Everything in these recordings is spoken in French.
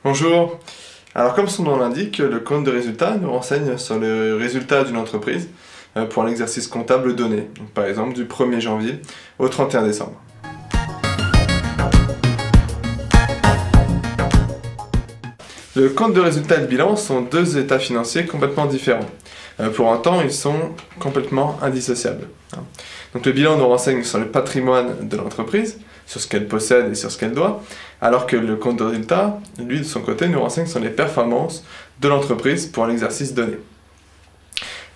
Bonjour. Alors comme son nom l'indique, le compte de résultat nous renseigne sur le résultat d'une entreprise pour un exercice comptable donné, donc par exemple du 1er janvier au 31 décembre. Le compte de résultat et le bilan sont deux états financiers complètement différents. Pour autant, ils sont complètement indissociables. Donc le bilan nous renseigne sur le patrimoine de l'entreprise, sur ce qu'elle possède et sur ce qu'elle doit, alors que le compte de résultat, lui, de son côté, nous renseigne sur les performances de l'entreprise pour un exercice donné.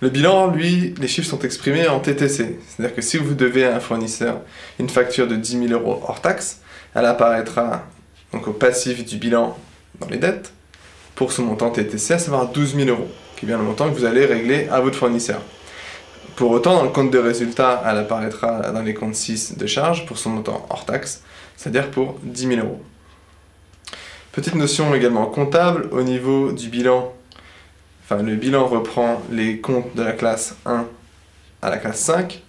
Le bilan, lui, les chiffres sont exprimés en TTC, c'est-à-dire que si vous devez à un fournisseur une facture de 10 000 € hors taxe, elle apparaîtra donc au passif du bilan dans les dettes, pour ce montant TTC, à savoir 12 000 €, qui est bien le montant que vous allez régler à votre fournisseur. Pour autant, dans le compte de résultat, elle apparaîtra dans les comptes 6 de charge pour son montant hors taxe, c'est-à-dire pour 10 000 €. Petite notion également comptable, au niveau du bilan, le bilan reprend les comptes de la classe 1 à la classe 5,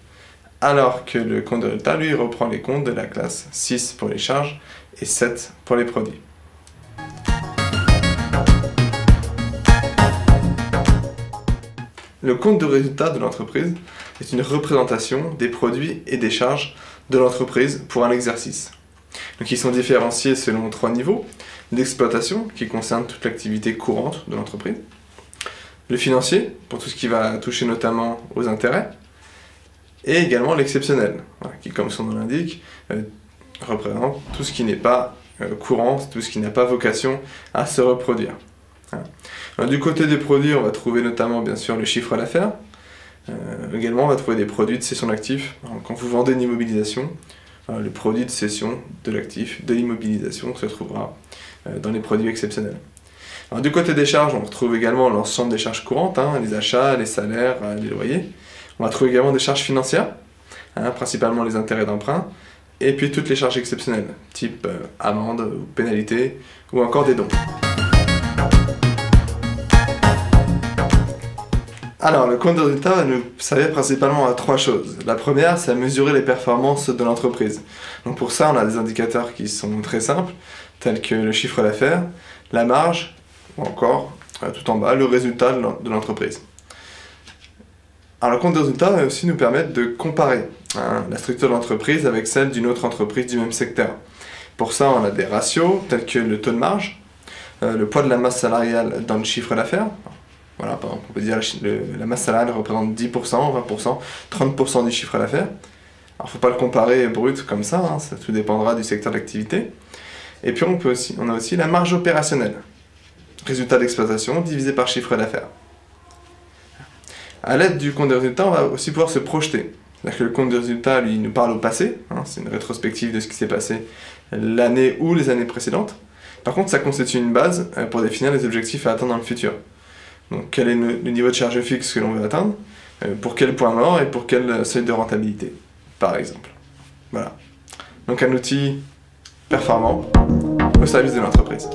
alors que le compte de résultat, lui, reprend les comptes de la classe 6 pour les charges et 7 pour les produits. Le compte de résultat de l'entreprise est une représentation des produits et des charges de l'entreprise pour un exercice. Donc ils sont différenciés selon 3 niveaux. L'exploitation, qui concerne toute l'activité courante de l'entreprise. Le financier, pour tout ce qui va toucher notamment aux intérêts. Et également l'exceptionnel, qui, comme son nom l'indique, représente tout ce qui n'est pas courant, tout ce qui n'a pas vocation à se reproduire. Alors, du côté des produits, on va trouver notamment bien sûr le chiffre d'affaires. Également, on va trouver des produits de cession d'actifs. Quand vous vendez une immobilisation, le produit de cession de l'actif, de l'immobilisation, se trouvera dans les produits exceptionnels. Alors, du côté des charges, on retrouve également l'ensemble des charges courantes, les achats, les salaires, les loyers. On va trouver également des charges financières, principalement les intérêts d'emprunt, et puis toutes les charges exceptionnelles, type amende ou pénalité, ou encore des dons. Alors, le compte de résultat va nous servir principalement à 3 choses. La première, c'est à mesurer les performances de l'entreprise. Donc pour ça, on a des indicateurs qui sont très simples, tels que le chiffre d'affaires, la marge, ou encore, tout en bas, le résultat de l'entreprise. Alors le compte de résultat va aussi nous permettre de comparer la structure de l'entreprise avec celle d'une autre entreprise du même secteur. Pour ça, on a des ratios, tels que le taux de marge, le poids de la masse salariale dans le chiffre d'affaires. Voilà, par exemple, on peut dire que la masse salariale représente 10%, 20%, 30% du chiffre d'affaires. Alors, il ne faut pas le comparer brut comme ça, ça tout dépendra du secteur d'activité. Et puis, on a aussi la marge opérationnelle. Résultat d'exploitation divisé par chiffre d'affaires. À l'aide du compte de résultat, on va aussi pouvoir se projeter. C'est-à-dire que le compte de résultat, lui, nous parle au passé. C'est une rétrospective de ce qui s'est passé l'année ou les années précédentes. Par contre, ça constitue une base pour définir les objectifs à atteindre dans le futur. Donc quel est le niveau de charge fixe que l'on veut atteindre, pour quel point mort et pour quel seuil de rentabilité, par exemple. Voilà. Donc un outil performant au service de l'entreprise.